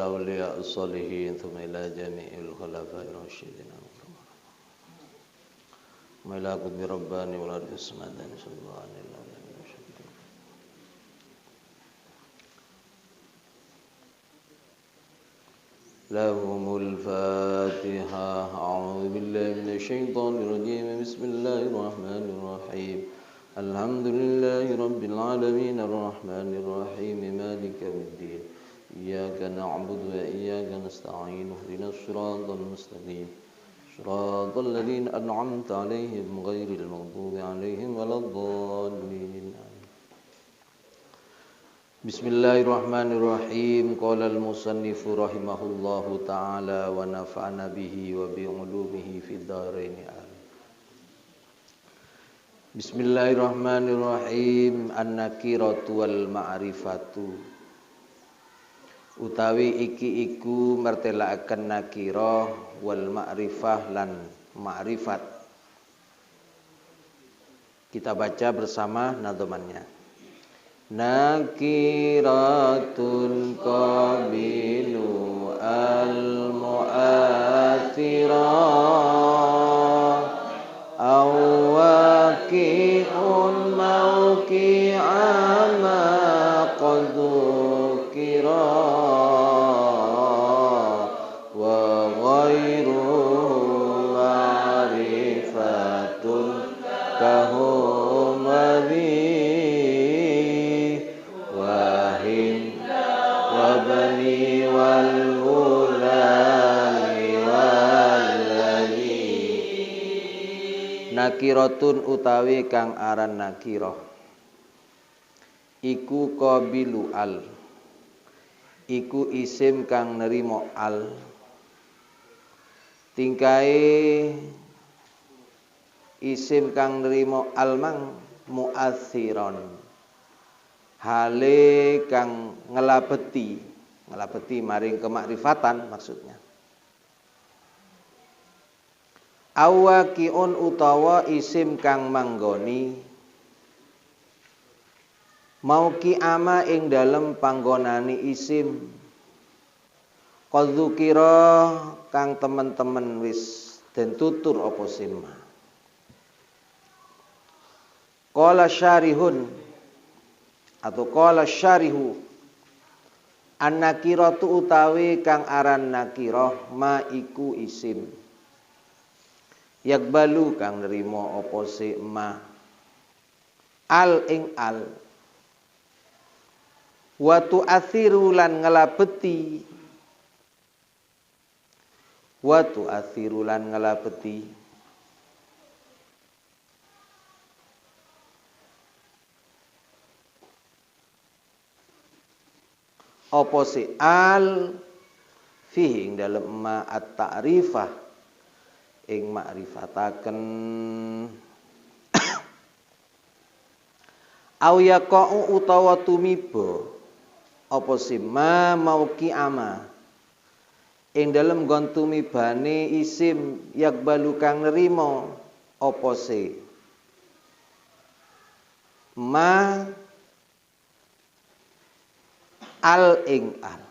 الأولياء الصالحين ثم إلى جميع الخلفاء الراشدين ثم إلى قطب رباني والأرض السمداني صلى الله عليه وسلم. لهم الفاتحة. أعوذ بالله من الشيطان الرجيم. بسم الله الرحمن الرحيم. الحمد لله رب العالمين الرحمن الرحيم مالك يوم الدين. إياك نعبد وإياك نستعين اهدنا الصراط المستقيم صراط الذين أنعمت عليهم غير المغضوب عليهم ولا الضالين. Bismillahirrahmanirrahim. Qala al-musannifu rahimahullahu ta'ala wa nafa'ana bihi wa bi'ulumihi fid dharain. Bismillahirrahmanirrahim. An-nakiratu wal ma'rifatu. Utawi iki iku mertelakaken nakirah wal ma'rifah lan ma'rifat. Kita baca bersama nadhamannya. Nakiratun qabilu al-mu'athirah awaqi'un mawqi'a ma qad dhukira wa ghairu ma'rifatun kahum Nakiratun utawi kang aran nakirah iku qabilu al, iku isim kang nerimo al, tingkae isim kang nerimo al mang mu'athiron, hale kang ngelabeti maring kemakrifatan maksudnya. Awaqi'un utawa isim kang manggoni mauqi'ama ing dalem panggonane isim qad dzukira kang temen-temen wis den tutur apa simma. Qala syarihun atau qala syarihu an-nakiratu utawi kang aran nakirah ma iku isim yakbalu kang nerima apa si ma al ing al wa tu'athiru lan ngelabeti apa si al fihi ing dalem ma at-ta'rifah ing makrifataken au yaqa'u utawa tumiba apa sima mauqi'ama ing dalem nggon tumibane isim yakbalu kang nerima apa se ma al ing al.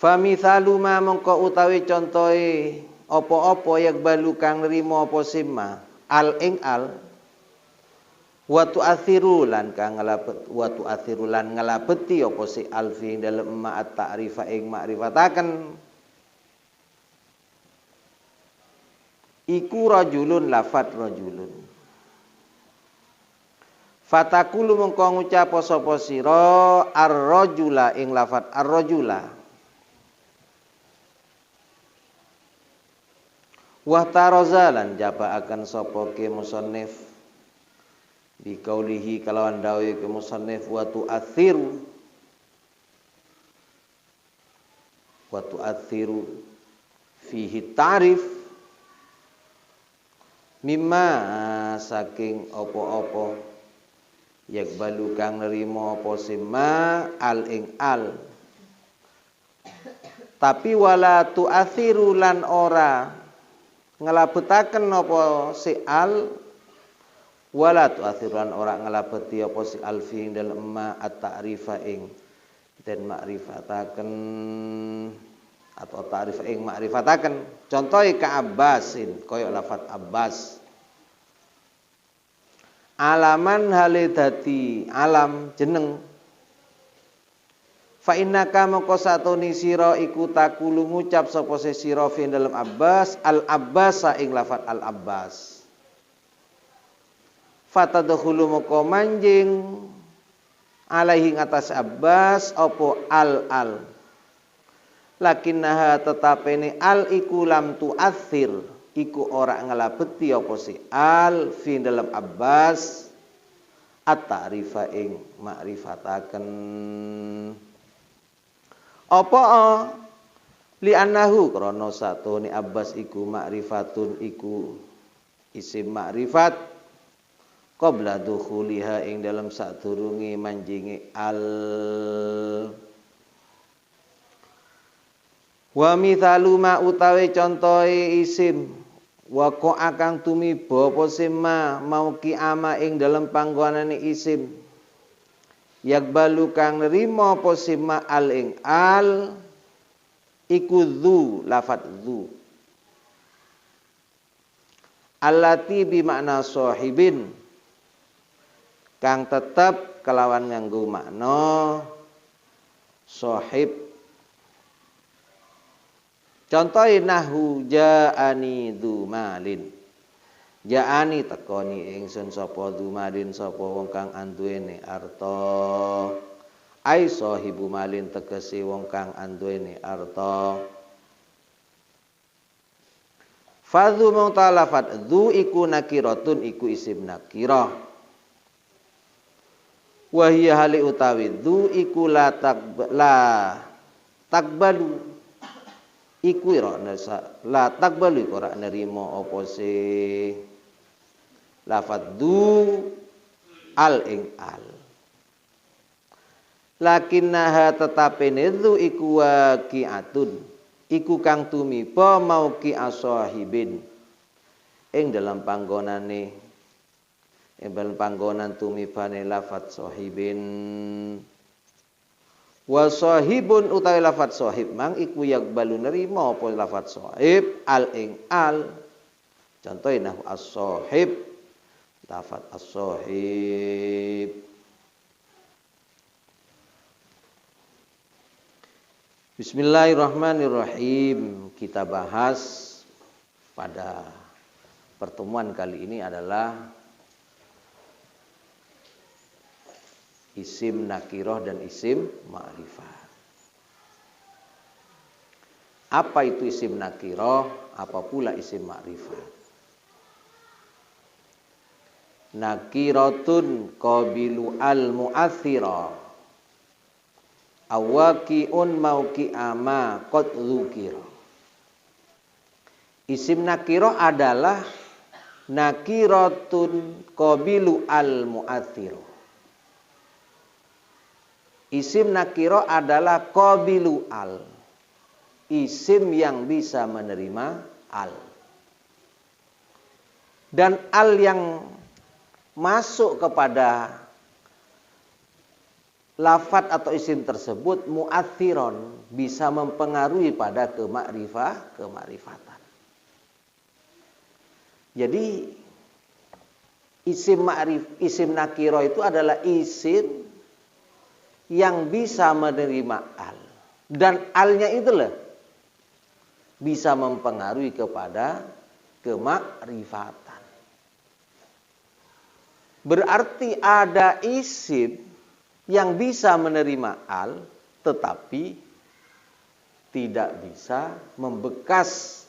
Famithalu ma mongko utawi contohe apa-apa yakbalu kang nrimo apa simma al ing al wa tu'athiru lan ngelabeti apa si al fi dalem ma at-ta'rifa ing makrifataken iku rajulun lafat rajulun fatakulu mongko ngucap sapa sira ar-rajula ing lafat ar-rajula wa tarazalan jaba akan sapa ke musannif bi qaulihi kalawan dawuh ke musannif wa tu'athiru fihi ta'rif mimma saking apa-apa yakbalu kang nerima apa sima al ing al Tapi wala tu'athiru lan ora ngelabetaken apa si al, wala tu'athiru lan ora ngelabeti apa si al fi ing dalem ma at-ta'rifa ing den makrifataken atau ta'rif ing makrifataken. Contohe ka Abbasin, kaya lafat Abbas. Alaman hale dadi alam jeneng. Fa innaka moko satuni sira iku takulu ngucap sapa se sira fi dalam Abbas al Abbas ing lafat al Abbas. Fatadkhulu moko manjing alaihi atas Abbas opo al. Lakinnaha tetapene al iku lam tu'athir iku ora ngelabeti apa si al fi dalam Abbas at-ta'rifa ing makrifataken. Apa li annahu krana satune Abbas iku ma'rifatun iku isim ma'rifat qabla dukhuliha ing dalam sadurunge manjinge al. Wa mithalu ma utawi contohe isim wa ko akang tumiba apa sima mau ki ama ing dalam panggonane isim yakbalu kang nerima apa sima al ing al iku dzu lafat dzu allati bi makna sahibin kang tetep kelawan nganggo makna sahib. Contohe nahu ja'ani dzu malin. Ja'ani tekoni ingsun sapa dzu malin sapa wong kang anduweni arta. Ai sahibu malin tegese wong kang anduweni arta. Fadzu mutalafat dzu iku nakiratun iku isim nakirah. Wa hiya hali utawi dzu iku la takbalu iku la takbalu ora nerima apa se lafadz dzu al ing al. Lakinnaha tetapene dzu iku waqi'atun iku kang tumiba mauqi asahibin ing dalam panggonane ing dalam panggonan tumibane lafadz sahibin. Wa sahibun utawi lafadz sahib mang iku yakbalu nerima apa lafadz sahib al ing al. Contoh nahu as-sahib lafadz as-sahib. Bismillahirrahmanirrahim. Kita bahas pada pertemuan kali ini adalah isim nakirah dan isim ma'rifat. Apa itu isim nakirah? Apa pula isim ma'rifat? Nakiratun qabilu al-mu'athira awaqi'un mauqi'ama qad dzukira. Isim nakirah adalah nakiratun qabilu al-mu'athira. Isim nakiro adalah qabilu al. Isim yang bisa menerima al. Dan al yang masuk kepada lafadz atau isim tersebut mu'athiron, bisa mempengaruhi pada kemarifatan. Jadi isim nakiro itu adalah isim yang bisa menerima al. Dan alnya itulah bisa mempengaruhi kepada kemakrifatan. Berarti ada isim yang bisa menerima al tetapi tidak bisa membekas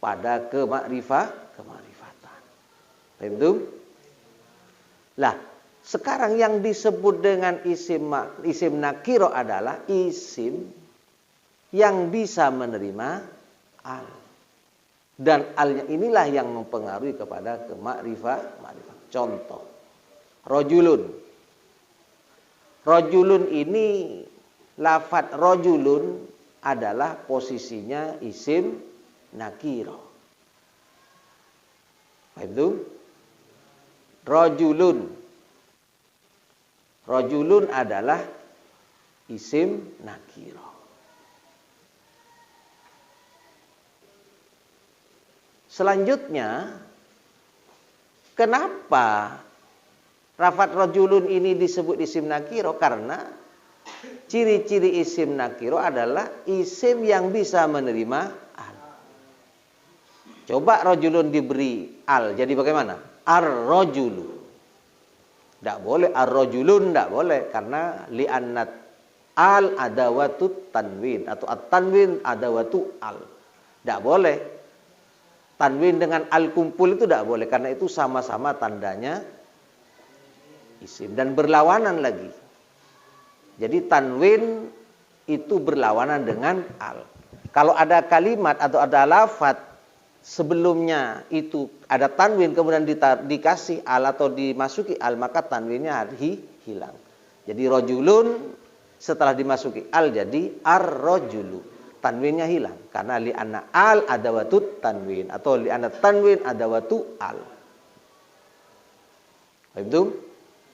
pada kemakrifatan. Paham itu? Lah, sekarang yang disebut dengan isim nakiro adalah isim yang bisa menerima al. Dan alnya inilah yang mempengaruhi kepada kemakrifat. Contoh, rojulun. Rojulun ini lafadz rojulun adalah posisinya isim nakiro. Paham itu? Rajulun. Rajulun adalah isim nakiro. Selanjutnya, kenapa lafadz rajulun ini disebut isim nakiro? Karena ciri-ciri isim nakiro adalah isim yang bisa menerima al. Coba rajulun diberi al, jadi bagaimana? Ar-rajulu. Tidak boleh ar-rajulun, tidak boleh, karena li'annat al adawatut tanwin atau at-tanwin adawatu al. Tidak boleh. Tanwin dengan al kumpul itu tidak boleh, karena itu sama-sama tandanya isim dan berlawanan lagi. Jadi tanwin itu berlawanan dengan al. Kalau ada kalimat atau ada lafadz sebelumnya itu ada tanwin kemudian dikasih al atau dimasuki al, maka tanwinnya hilang. Jadi rajulun setelah dimasuki al jadi ar-rajulu. Tanwinnya hilang karena li'anna al adawatut tanwin atau li'anna tanwin adawatu al. Itu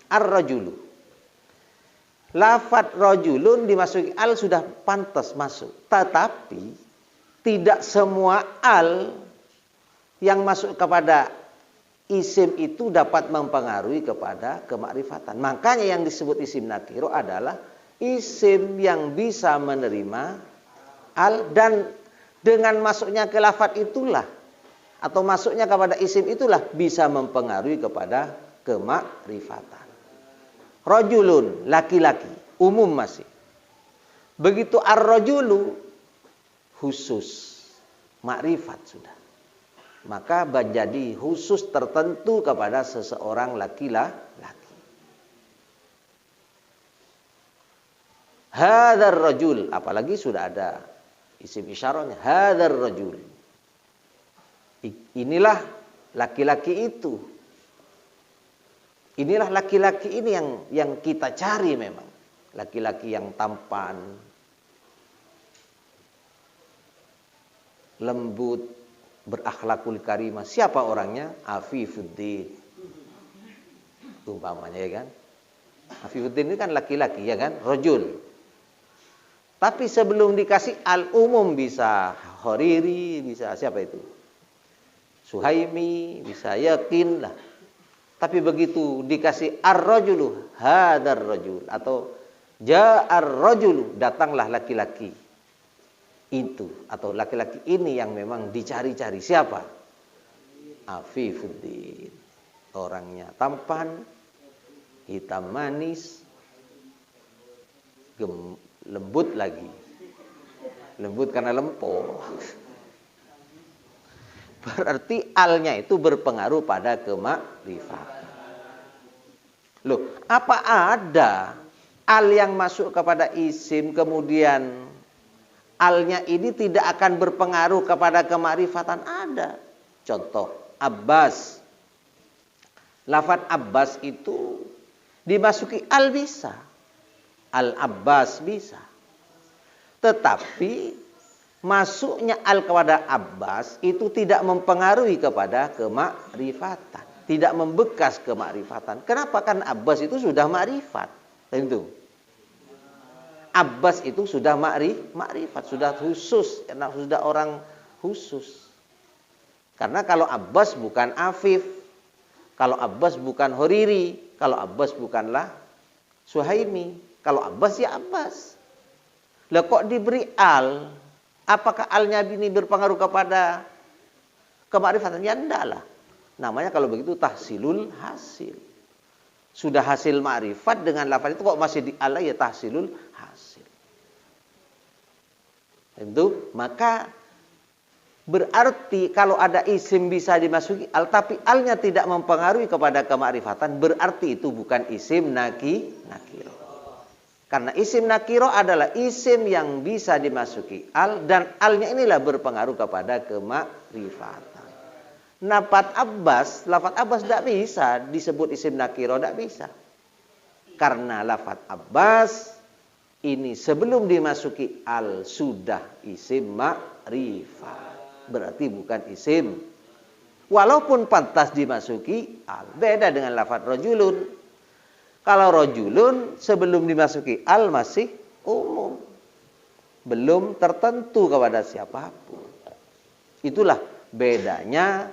ar-rajulu. Lafadz rajulun dimasuki al sudah pantas masuk, tetapi tidak semua al yang masuk kepada isim itu dapat mempengaruhi kepada kemakrifatan. Makanya yang disebut isim nakiro adalah isim yang bisa menerima al, dan dengan masuknya ke lafadz itulah atau masuknya kepada isim itulah bisa mempengaruhi kepada kemakrifatan. Rajulun, laki-laki, umum masih. Begitu ar-rajulu, khusus, makrifat sudah. Maka menjadi khusus tertentu kepada seseorang laki-laki. Hadzal rajul, apalagi sudah ada isim isyarahnya, hadzal rajul. Inilah laki-laki itu. Inilah laki-laki ini yang kita cari memang. Laki-laki yang tampan, lembut, berakhlakul karimah. Siapa orangnya? Afifuddin. Umpamanya ya kan. Afifuddin ini kan laki-laki ya kan, rajul. Tapi sebelum dikasih al umum bisa Hariri, bisa siapa itu? Suhaimi, bisa Yakin lah. Tapi begitu dikasih ar-rajulu, hadar rajul atau ja'ar rajulu, datanglah laki-laki itu atau laki-laki ini yang memang dicari-cari. Siapa? Afifuddin. Orangnya tampan, hitam manis, lembut lagi. Lembut karena lempo. Berarti alnya itu berpengaruh pada kemakrifatan. Loh, apa ada al yang masuk kepada isim kemudian alnya ini tidak akan berpengaruh kepada kemakrifatan? Ada. Contoh, Abbas. Lafadz Abbas itu dimasuki al bisa. Al-Abbas bisa. Tetapi masuknya al kepada Abbas itu tidak mempengaruhi kepada kemakrifatan, tidak membekas kemakrifatan. Kenapa? Kan Abbas itu sudah makrifat. Tentu. Abbas itu sudah makrifat, sudah khusus, karena sudah orang khusus. Karena kalau Abbas bukan Afif, kalau Abbas bukan Horiri, kalau Abbas bukanlah Suhaimi, kalau Abbas ya Abbas. Lah kok diberi al? Apakah alnya ini berpengaruh kepada kemakrifatan? Ya enggak lah. Namanya kalau begitu tahsilul hasil. Sudah hasil makrifat dengan lafaz itu kok masih di al, ya tahsilul hasil. Tentu, maka berarti kalau ada isim bisa dimasuki al, tapi alnya tidak mempengaruhi kepada kemakrifatan, berarti itu bukan isim nakiro. Karena isim nakiro adalah isim yang bisa dimasuki al, dan alnya inilah berpengaruh kepada kemakrifatan. Lafadz Abbas tidak bisa disebut isim nakiro, tidak bisa. Karena lafadz Abbas ini sebelum dimasuki al sudah isim ma'rifat. Berarti bukan isim. Walaupun pantas dimasuki al. Beda dengan lafaz rajulun. Kalau rajulun sebelum dimasuki al masih umum. Belum tertentu kepada siapapun. Itulah bedanya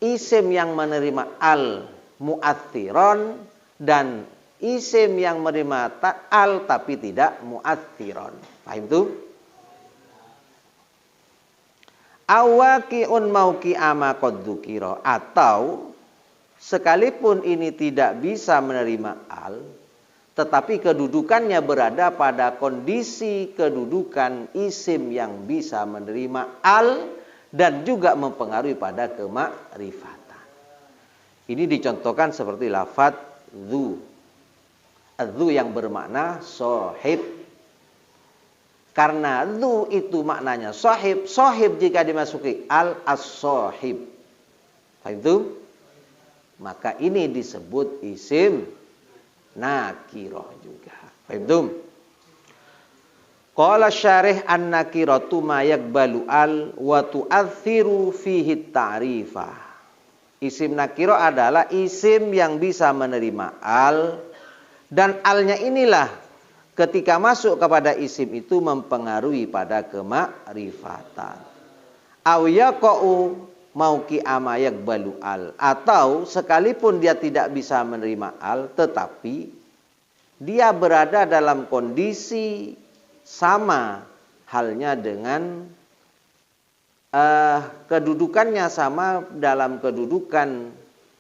isim yang menerima al mu'athiron dan isim yang menerima al tapi tidak mu'athiron. Paham itu? Awaqi'un mauqi'ama qad dzukira, atau sekalipun ini tidak bisa menerima al, tetapi kedudukannya berada pada kondisi kedudukan isim yang bisa menerima al dan juga mempengaruhi pada kemakrifatan. Ini dicontohkan seperti lafaz dzu. Dzu yang bermakna sahib. Karena dzu itu maknanya sahib. Sahib jika dimasuki al as-sahib. Paham itu? Maka ini disebut isim nakirah juga. Paham itu? Qala syarih an-nakiratu ma yaqbalu al wa tu'athiru fihi ta'rifah. Isim nakirah adalah isim yang bisa menerima al, dan alnya inilah ketika masuk kepada isim itu mempengaruhi pada kemakrifatan. Aw yaqa'u mauqi'ama yaqbalu al, atau sekalipun dia tidak bisa menerima al tetapi dia berada dalam kondisi sama halnya dengan kedudukannya sama dalam kedudukan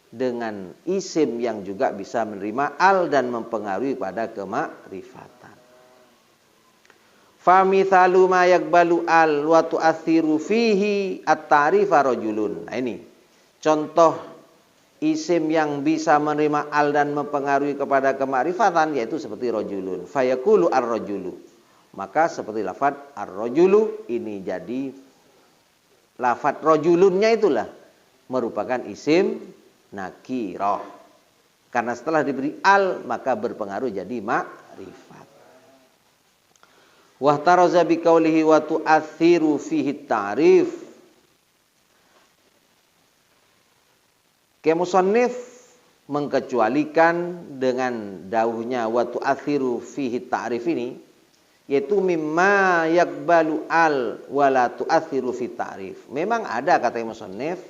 dengan isim yang juga bisa menerima al dan mempengaruhi pada kemakrifatan. Famithalu ma yaqbalu al wa tu'athiru fihi at-ta'rifa rajulun. Nah ini contoh isim yang bisa menerima al dan mempengaruhi kepada kemakrifatan yaitu seperti rajulun. Fayaqulu ar-rajulu. Maka seperti lafaz ar-rajulu ini jadi lafaz rajulunnya itulah merupakan isim nakirah. Karena setelah diberi al maka berpengaruh jadi ma'rifat. Wa taraza bi qaulihi wa tu'athiru fihi ta'rif. Musannif mengkecualikan dengan dauhnya wa tu'athiru fihi ta'rif ini, yaitu mimma yaqbalu al wala tu'athiru fi ta'rif. Memang ada kata musannif,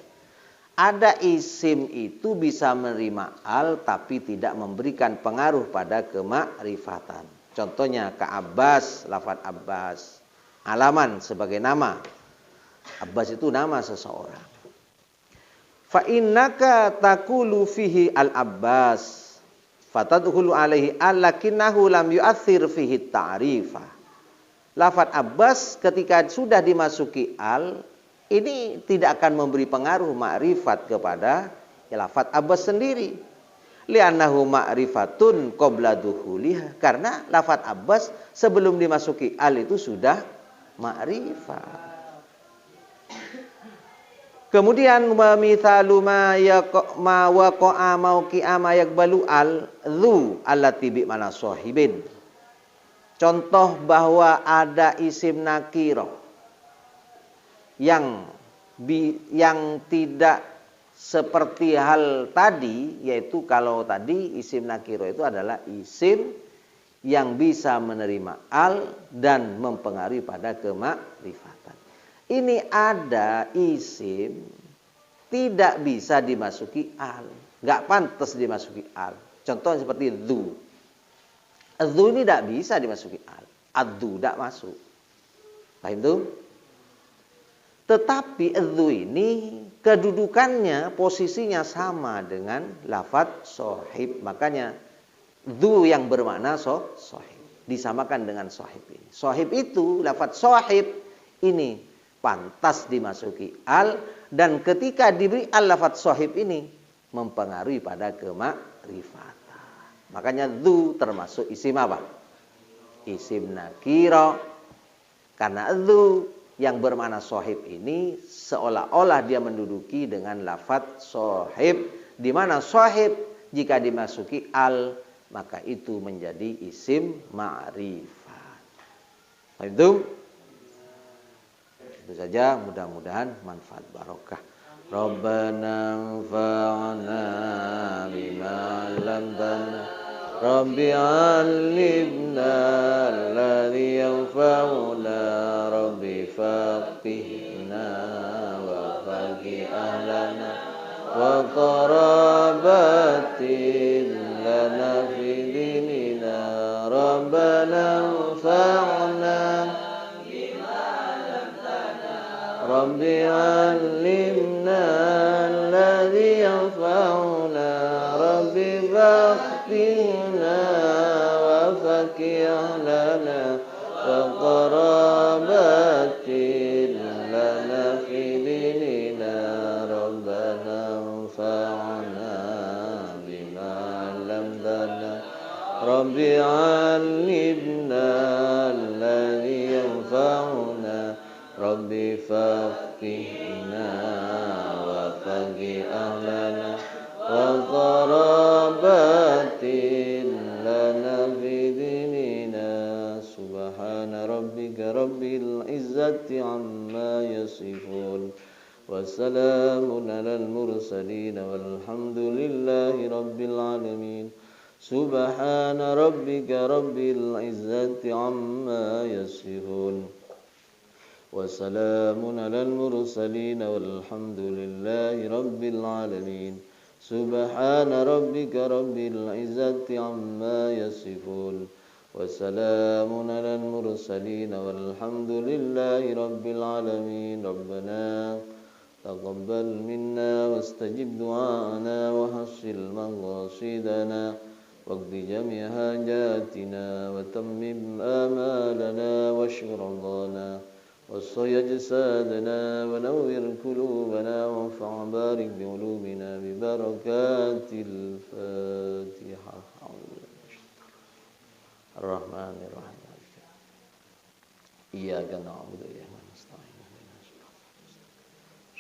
ada isim itu bisa menerima al tapi tidak memberikan pengaruh pada kemakrifatan. Contohnya ka-Abbas, lafaz Abbas, alaman sebagai nama. Abbas itu nama seseorang. Fa innaka taqulu fihi al-Abbas fatadkhulu alaihi al-lakinnahu lam yu'athir fihi ta'rifah. Lafaz Abbas ketika sudah dimasuki al, ini tidak akan memberi pengaruh ma'rifat kepada lafaz Abbas sendiri. Li'annahu ma'rifatun qabla dukhuliha. Karena lafaz Abbas sebelum dimasuki al itu sudah ma'rifat. Kemudian mithalu ma waqa'a mauqi'a ma yaqbalu al dzu allati bi mana sahibin. Contoh bahwa ada isim nakirah yang tidak seperti hal tadi, yaitu kalau tadi isim nakirah itu adalah isim yang bisa menerima al dan mempengaruhi pada kemakrifatan. Ini ada isim tidak bisa dimasuki al, nggak pantas dimasuki al. Contohnya seperti dzu. Dzu ini tidak bisa dimasuki al. Ad-dzu tidak masuk. Paham itu? Tetapi dzu ini kedudukannya, posisinya sama dengan lafaz sahib. Makanya dzu yang bermakna sahib disamakan dengan sahib ini. Sahib itu lafaz sahib ini pantas dimasuki al, dan ketika diberi al lafaz sahib ini mempengaruhi pada kemakrifatan. Makanya dzu termasuk isim apa? Isim nakirah. Karena dzu yang bermakna sahib ini seolah-olah dia menduduki dengan lafaz sahib, di mana sahib jika dimasuki al maka itu menjadi isim ma'rifat. Itu saja, mudah-mudahan manfaat barokah. Rabbana anfa'na bima 'allamtana Rabbi 'allimna alladhi yanfa'una Rabbi faqihna wa faqih ahlana wa qarabatin lana fi dinina Rabbana anfa'na Rabbi 'allimna alladhi yanfa'una Rabbi faqihna wa faqih lana wa qarabatin lana fi dinina Rabbana anfa'na bima 'allamtana Rabbi 'allimna alladhi yanfa'una Rabbi faqihna wa faqih ahlana wa qarabatin lana fi dinina Subhana rabbika rabbil izzati amma yasifun wa salamun alal mursalin walhamdulillahi rabbil alamin Subhana rabbika rabbil izzati amma yasifun وسلام على المرسلين والحمد لله رب العالمين سبحان ربك رب العزة عما يصفون وسلام على المرسلين والحمد لله رب العالمين ربنا تقبل منا واستجب دعاءنا وحصل مقاصدنا واقض جميع حاجاتنا وتمم آمالنا واشف رضانا وصي أجسادنا ونور قلوبنا وانفع بارك بعلومنا ببركات الفاتحة الرحمن الرحيم إياك نعبد وإياك نستعين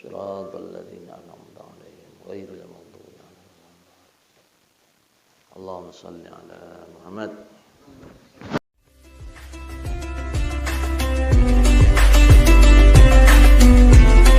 صراط الذين أنعمت عليهم غير المغضوب عليهم اللهم صل على محمد